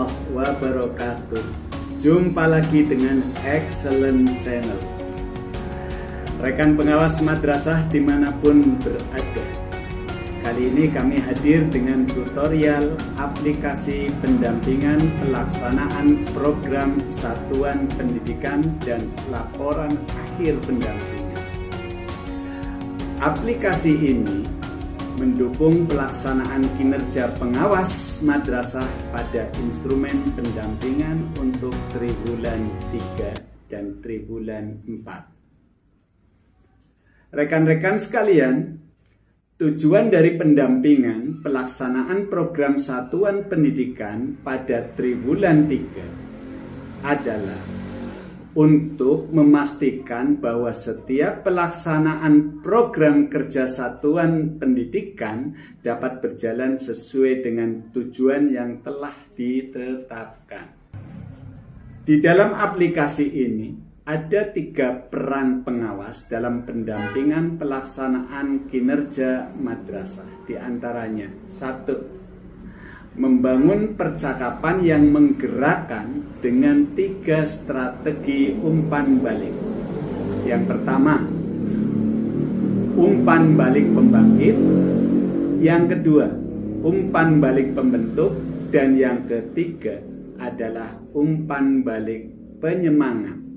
warahmatullahi wabarakatuh. Jumpa lagi dengan Excellent Channel. Rekan pengawas madrasah dimanapun berada, kali ini kami hadir dengan tutorial aplikasi pendampingan pelaksanaan program satuan pendidikan dan laporan akhir pendampingan. Aplikasi ini mendukung pelaksanaan kinerja pengawas madrasah pada instrumen pendampingan untuk triwulan 3 dan triwulan 4. Rekan-rekan sekalian, tujuan dari pendampingan pelaksanaan program satuan pendidikan pada triwulan 3 adalah untuk memastikan bahwa setiap pelaksanaan program kerja satuan pendidikan dapat berjalan sesuai dengan tujuan yang telah ditetapkan. Di dalam aplikasi ini ada 3 peran pengawas dalam pendampingan pelaksanaan kinerja madrasah. Di antaranya, 1. Membangun percakapan yang menggerakkan dengan 3 strategi umpan balik. Yang pertama, umpan balik pembangkit. Yang kedua, umpan balik pembentuk. Dan yang ketiga adalah umpan balik penyemangat.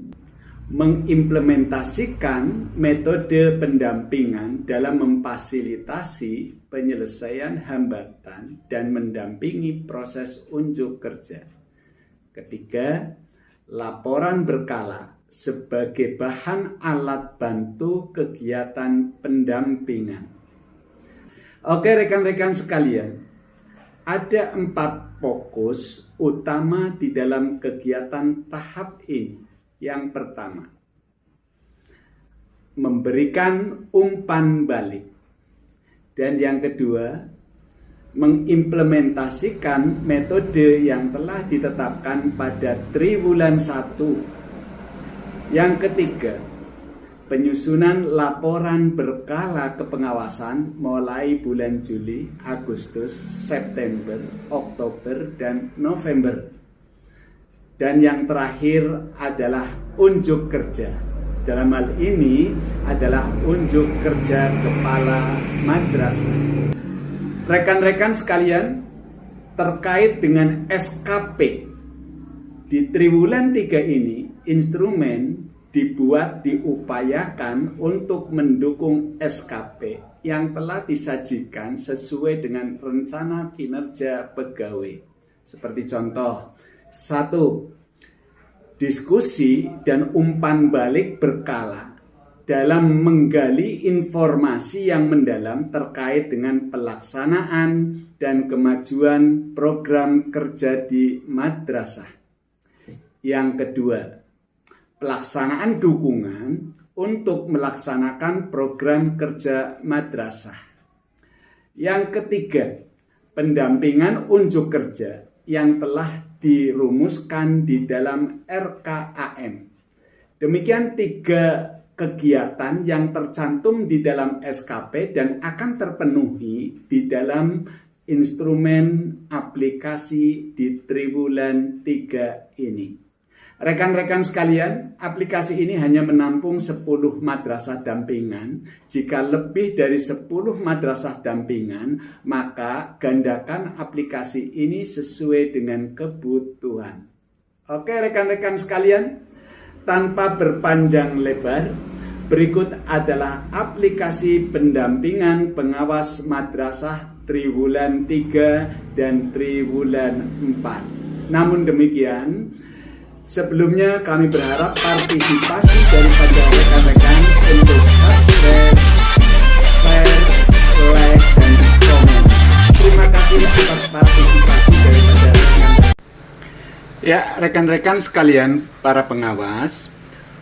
Mengimplementasikan metode pendampingan dalam memfasilitasi penyelesaian hambatan dan mendampingi proses unjuk kerja. Ketiga, laporan berkala sebagai bahan alat bantu kegiatan pendampingan. Oke rekan-rekan sekalian, ada 4 fokus utama di dalam kegiatan tahap ini. Yang pertama, memberikan umpan balik. Dan yang kedua, mengimplementasikan metode yang telah ditetapkan pada triwulan 1. Yang ketiga, penyusunan laporan berkala kepengawasan mulai bulan Juli, Agustus, September, Oktober, dan November. Dan yang terakhir adalah unjuk kerja. Dalam hal ini adalah unjuk kerja kepala madrasah. Rekan-rekan sekalian, terkait dengan SKP, di triwulan 3 ini instrumen diupayakan untuk mendukung SKP yang telah disajikan sesuai dengan rencana kinerja pegawai. Seperti contoh, 1. Diskusi dan umpan balik berkala dalam menggali informasi yang mendalam terkait dengan pelaksanaan dan kemajuan program kerja di madrasah. Yang kedua, pelaksanaan dukungan untuk melaksanakan program kerja madrasah. Yang ketiga, pendampingan unjuk kerja yang telah dirumuskan di dalam RKAM. Demikian 3 kegiatan yang tercantum di dalam SKP dan akan terpenuhi di dalam instrumen aplikasi di triwulan 3 ini. Rekan-rekan sekalian, aplikasi ini hanya menampung 10 madrasah dampingan. Jika lebih dari 10 madrasah dampingan, maka gandakan aplikasi ini sesuai dengan kebutuhan. Oke rekan-rekan sekalian, tanpa berpanjang lebar, berikut adalah aplikasi pendampingan pengawas madrasah triwulan 3 dan triwulan 4. Namun demikian, sebelumnya kami berharap partisipasi daripada rekan-rekan untuk subscribe, share, like, dan komen. Terima kasih atas partisipasi daripada rekan-rekan. Ya, rekan-rekan sekalian, para pengawas,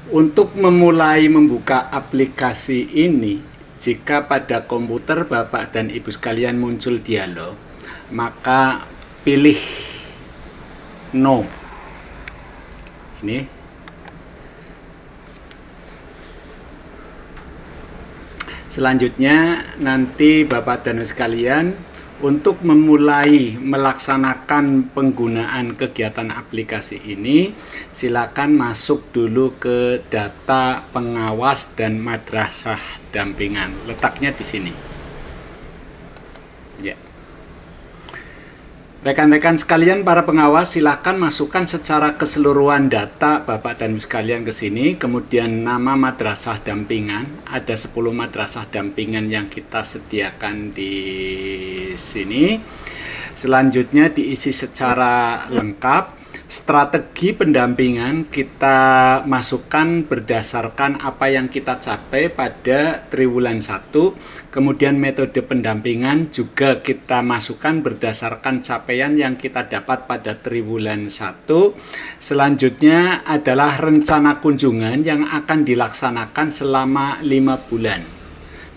untuk memulai membuka aplikasi ini, jika pada komputer Bapak dan Ibu sekalian muncul dialog, maka pilih No. Ini selanjutnya nanti Bapak dan Ibu sekalian Untuk memulai melaksanakan penggunaan kegiatan aplikasi ini, silakan masuk dulu ke data pengawas dan madrasah dampingan. Letaknya di sini. Ya. Rekan-rekan sekalian, para pengawas, silakan masukkan secara keseluruhan data Bapak dan Ibu sekalian ke sini. Kemudian nama madrasah dampingan, ada 10 madrasah dampingan yang kita sediakan di sini. Selanjutnya diisi secara lengkap. Strategi pendampingan kita masukkan berdasarkan apa yang kita capai pada triwulan 1. Kemudian metode pendampingan juga kita masukkan berdasarkan capaian yang kita dapat pada triwulan 1. Selanjutnya adalah rencana kunjungan yang akan dilaksanakan selama 5 bulan.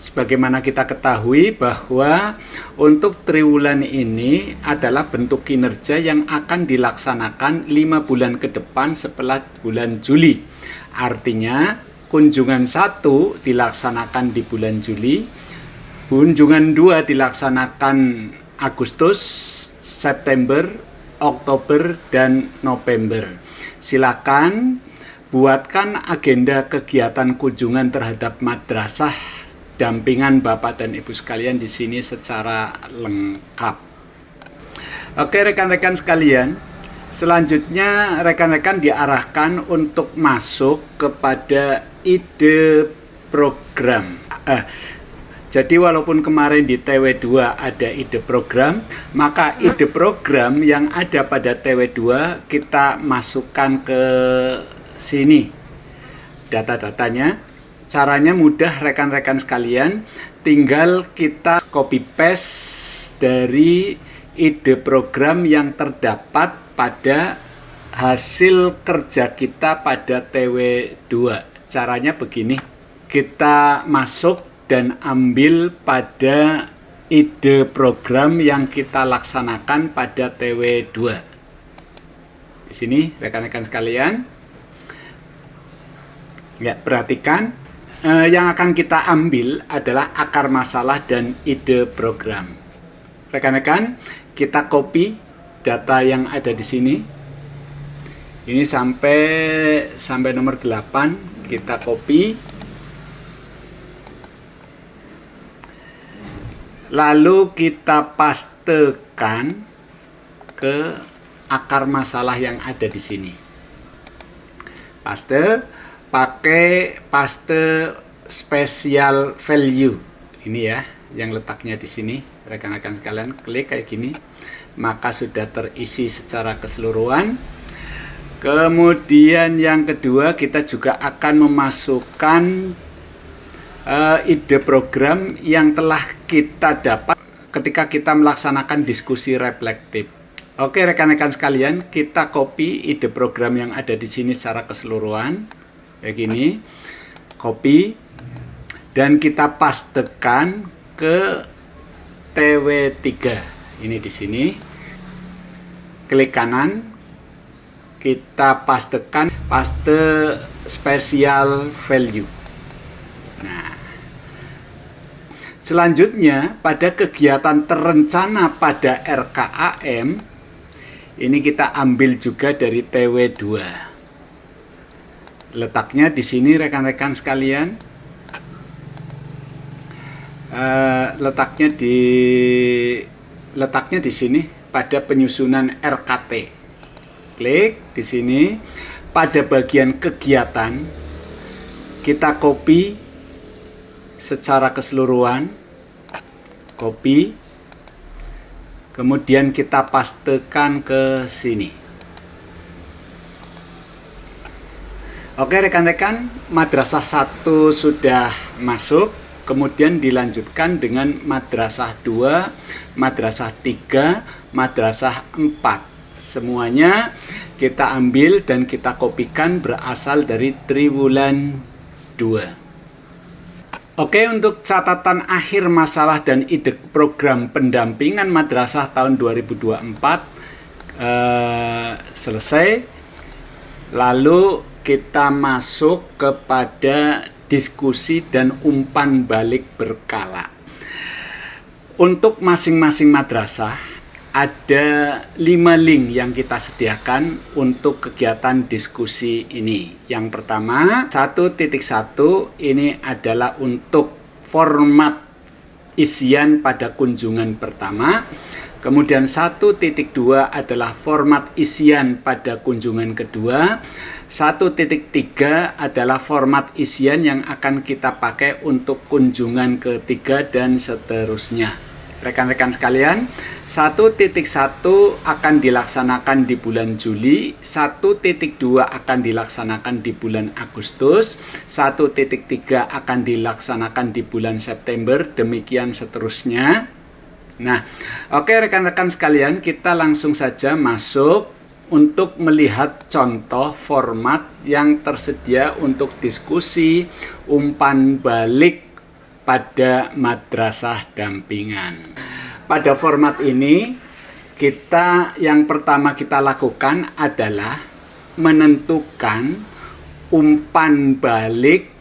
Sebagaimana kita ketahui bahwa untuk triwulan ini adalah bentuk kinerja yang akan dilaksanakan 5 bulan ke depan setelah bulan Juli. Artinya kunjungan 1 dilaksanakan di bulan Juli, kunjungan 2 dilaksanakan Agustus, September, Oktober, dan November. Silakan buatkan agenda kegiatan kunjungan terhadap madrasah dampingan Bapak dan Ibu sekalian di sini secara lengkap. Oke rekan-rekan sekalian, selanjutnya rekan-rekan diarahkan untuk masuk kepada ide program. Jadi walaupun kemarin di TW2 ada ide program, maka ide program yang ada pada TW2 kita masukkan ke sini data-datanya. Caranya mudah rekan-rekan sekalian, tinggal kita copy paste dari ide program yang terdapat pada hasil kerja kita pada TW2. Caranya begini, kita masuk dan ambil pada ide program yang kita laksanakan pada TW2. Di sini rekan-rekan sekalian, ya perhatikan. Yang akan kita ambil adalah akar masalah dan ide program. Rekan-rekan, kita copy data yang ada di sini. Ini sampai nomor 8, kita copy. Lalu kita pastekan ke akar masalah yang ada di sini. Pakai paste special value ini ya, yang letaknya di sini. Rekan-rekan sekalian klik kayak gini, maka sudah terisi secara keseluruhan. Kemudian yang kedua, kita juga akan memasukkan ide program yang telah kita dapat ketika kita melaksanakan diskusi reflektif. Oke rekan-rekan sekalian, kita copy ide program yang ada di sini secara keseluruhan. Kayak gini, copy, dan kita pastekan ke TW3. Ini di sini, klik kanan, kita pastekan paste special value. Nah, selanjutnya pada kegiatan terencana pada RKAM, ini kita ambil juga dari TW2. Letaknya di sini rekan-rekan sekalian, letaknya di sini pada penyusunan RKT. Klik di sini pada bagian kegiatan, kita copy secara keseluruhan, copy, kemudian kita pastekan ke sini. Oke rekan-rekan, madrasah 1 sudah masuk, kemudian dilanjutkan dengan madrasah 2, madrasah 3, madrasah 4. Semuanya kita ambil dan kita kopikan berasal dari triwulan 2. Oke, untuk catatan akhir masalah dan ide program pendampingan madrasah tahun 2024 selesai. Lalu kita masuk kepada diskusi dan umpan balik berkala. Untuk masing-masing madrasah ada 5 link yang kita sediakan untuk kegiatan diskusi ini. Yang pertama, 1.1 ini adalah untuk format isian pada kunjungan pertama. Kemudian 1.2 adalah format isian pada kunjungan kedua. 1.3 adalah format isian yang akan kita pakai untuk kunjungan ketiga dan seterusnya. Rekan-rekan sekalian, 1.1 akan dilaksanakan di bulan Juli, 1.2 akan dilaksanakan di bulan Agustus, 1.3 akan dilaksanakan di bulan September, demikian seterusnya. Nah, oke rekan-rekan sekalian, kita langsung saja masuk untuk melihat contoh format yang tersedia untuk diskusi umpan balik pada madrasah dampingan. Pada format ini, yang pertama kita lakukan adalah menentukan umpan balik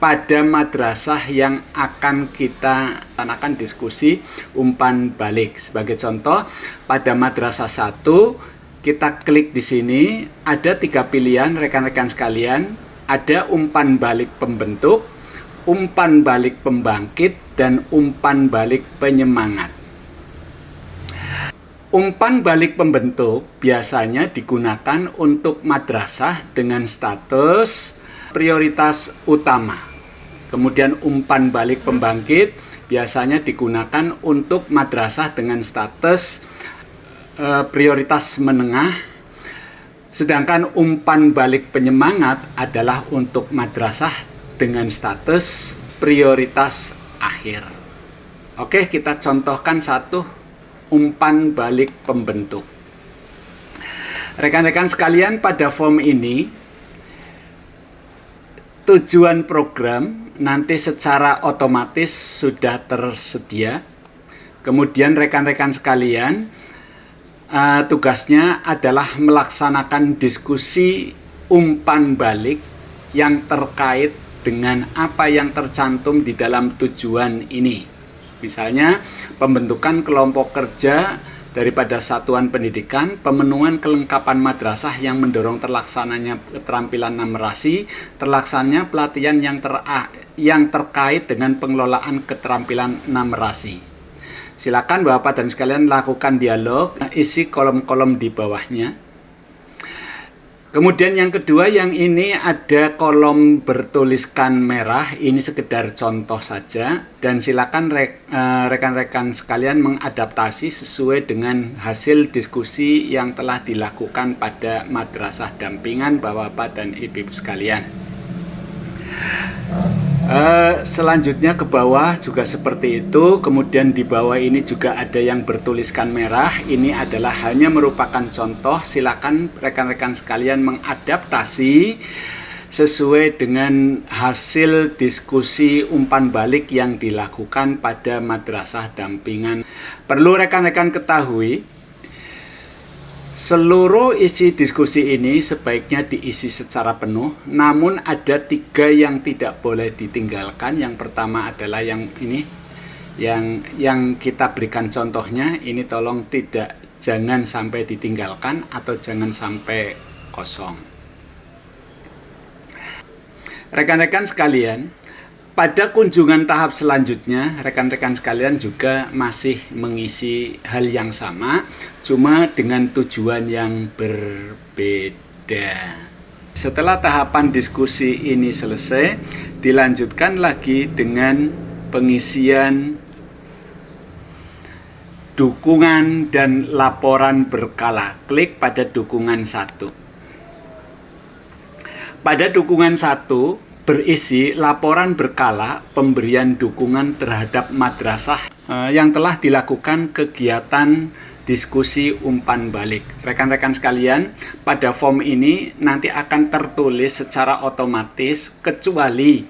pada madrasah yang akan kita laksanakan diskusi umpan balik. Sebagai contoh, pada madrasah 1, kita klik di sini, ada 3 pilihan rekan-rekan sekalian, ada umpan balik pembentuk, umpan balik pembangkit, dan umpan balik penyemangat. Umpan balik pembentuk biasanya digunakan untuk madrasah dengan status prioritas utama. Kemudian umpan balik pembangkit biasanya digunakan untuk madrasah dengan status prioritas menengah. Sedangkan umpan balik penyemangat adalah untuk madrasah dengan status prioritas akhir. Oke, kita contohkan satu umpan balik pembentuk. Rekan-rekan sekalian, pada form ini tujuan program nanti secara otomatis sudah tersedia. Kemudian rekan-rekan sekalian, tugasnya adalah melaksanakan diskusi umpan balik yang terkait dengan apa yang tercantum di dalam tujuan ini. Misalnya, pembentukan kelompok kerja daripada satuan pendidikan, pemenuhan kelengkapan madrasah yang mendorong terlaksananya keterampilan numerasi, terlaksananya pelatihan yang terkait dengan pengelolaan keterampilan numerasi. Silakan Bapak dan sekalian lakukan dialog, isi kolom-kolom di bawahnya. Kemudian yang kedua, yang ini ada kolom bertuliskan merah, ini sekedar contoh saja, dan silakan rekan-rekan sekalian mengadaptasi sesuai dengan hasil diskusi yang telah dilakukan pada madrasah dampingan Bapak dan Ibu sekalian. Selanjutnya ke bawah juga seperti itu. Kemudian di bawah ini juga ada yang bertuliskan merah. Ini adalah hanya merupakan contoh. Silakan rekan-rekan sekalian mengadaptasi sesuai dengan hasil diskusi umpan balik yang dilakukan pada madrasah dampingan. Perlu rekan-rekan ketahui, seluruh isi diskusi ini sebaiknya diisi secara penuh, namun ada 3 yang tidak boleh ditinggalkan. Yang pertama adalah yang ini, yang kita berikan contohnya. Ini tolong jangan sampai ditinggalkan atau jangan sampai kosong. Rekan-rekan sekalian, pada kunjungan tahap selanjutnya, rekan-rekan sekalian juga masih mengisi hal yang sama, cuma dengan tujuan yang berbeda. Setelah tahapan diskusi ini selesai, dilanjutkan lagi dengan pengisian dukungan dan laporan berkala. Klik pada dukungan 1. Pada dukungan 1, berisi laporan berkala pemberian dukungan terhadap madrasah yang telah dilakukan kegiatan diskusi umpan balik. Rekan-rekan sekalian, pada form ini nanti akan tertulis secara otomatis kecuali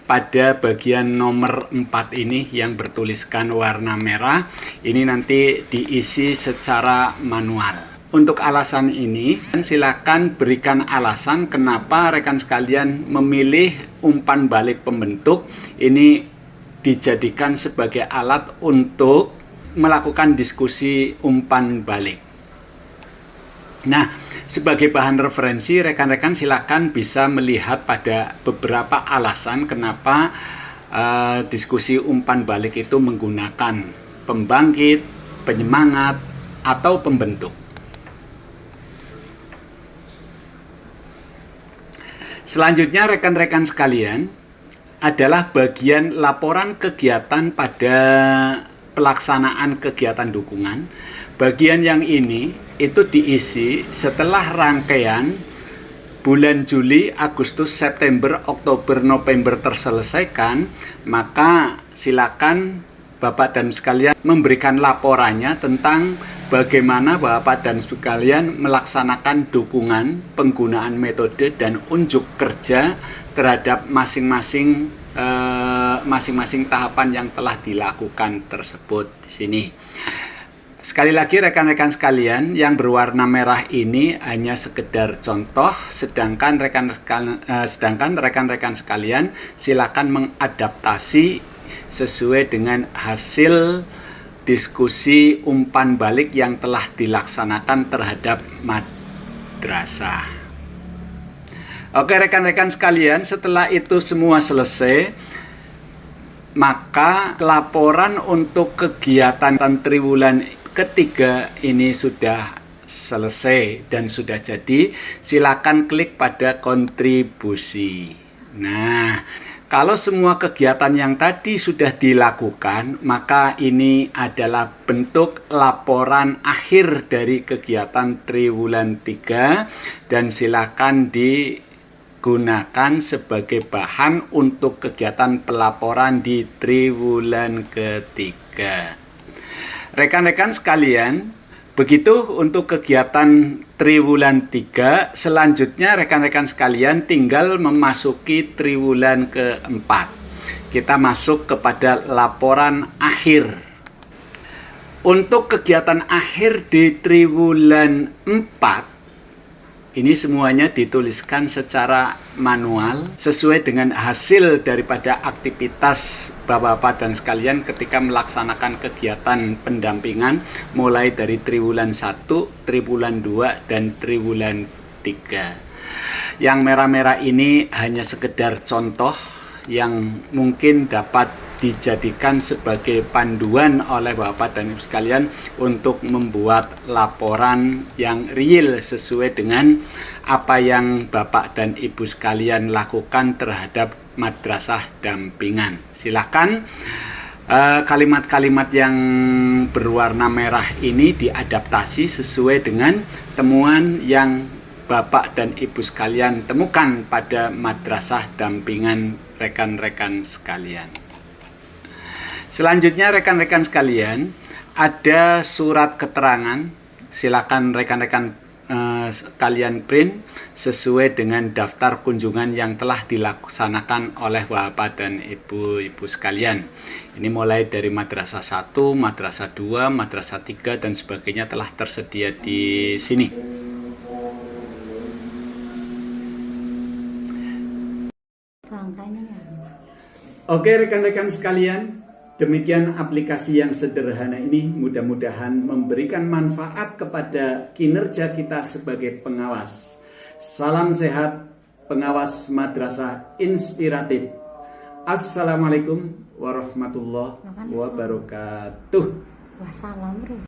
pada bagian nomor 4 ini yang bertuliskan warna merah. Ini nanti diisi secara manual. Untuk alasan ini, silakan berikan alasan kenapa rekan sekalian memilih umpan balik pembentuk. Ini dijadikan sebagai alat untuk melakukan diskusi umpan balik. Nah, sebagai bahan referensi, rekan-rekan silakan bisa melihat pada beberapa alasan kenapa diskusi umpan balik itu menggunakan pembangkit, penyemangat, atau pembentuk. Selanjutnya, rekan-rekan sekalian, adalah bagian laporan kegiatan pada pelaksanaan kegiatan dukungan. Bagian yang ini itu diisi setelah rangkaian bulan Juli, Agustus, September, Oktober, November terselesaikan, maka silakan Bapak dan sekalian memberikan laporannya tentang bagaimana Bapak dan sekalian melaksanakan dukungan, penggunaan metode dan unjuk kerja terhadap masing-masing tahapan yang telah dilakukan tersebut di sini. Sekali lagi rekan-rekan sekalian, yang berwarna merah ini hanya sekedar contoh, sedangkan rekan-rekan sekalian silakan mengadaptasi sesuai dengan hasil diskusi umpan balik yang telah dilaksanakan terhadap madrasah. Oke rekan-rekan sekalian, setelah itu semua selesai, maka laporan untuk kegiatan triwulan ketiga ini sudah selesai dan sudah jadi. Silakan klik pada kontribusi. Nah, kalau semua kegiatan yang tadi sudah dilakukan, maka ini adalah bentuk laporan akhir dari kegiatan triwulan 3 dan silakan digunakan sebagai bahan untuk kegiatan pelaporan di triwulan ketiga. Rekan-rekan sekalian, begitu untuk kegiatan triwulan 3, selanjutnya rekan-rekan sekalian tinggal memasuki triwulan keempat. Kita masuk kepada laporan akhir. Untuk kegiatan akhir di triwulan 4, ini semuanya dituliskan secara manual sesuai dengan hasil daripada aktivitas Bapak-bapak dan sekalian ketika melaksanakan kegiatan pendampingan mulai dari triwulan 1, triwulan 2, dan triwulan 3. Yang merah-merah ini hanya sekedar contoh yang mungkin dapat dijadikan sebagai panduan oleh Bapak dan Ibu sekalian untuk membuat laporan yang real sesuai dengan apa yang Bapak dan Ibu sekalian lakukan terhadap madrasah dampingan. Silakan kalimat-kalimat yang berwarna merah ini diadaptasi sesuai dengan temuan yang Bapak dan Ibu sekalian temukan pada madrasah dampingan rekan-rekan sekalian. Selanjutnya rekan-rekan sekalian, ada surat keterangan. Silakan rekan-rekan sekalian print sesuai dengan daftar kunjungan yang telah dilaksanakan oleh Bapak dan Ibu sekalian. Ini mulai dari madrasah 1, madrasah 2, madrasah 3 dan sebagainya telah tersedia di sini. Oke rekan-rekan sekalian, demikian aplikasi yang sederhana ini mudah-mudahan memberikan manfaat kepada kinerja kita sebagai pengawas. Salam sehat, pengawas madrasah inspiratif. Assalamualaikum warahmatullahi wabarakatuh. Wassalam.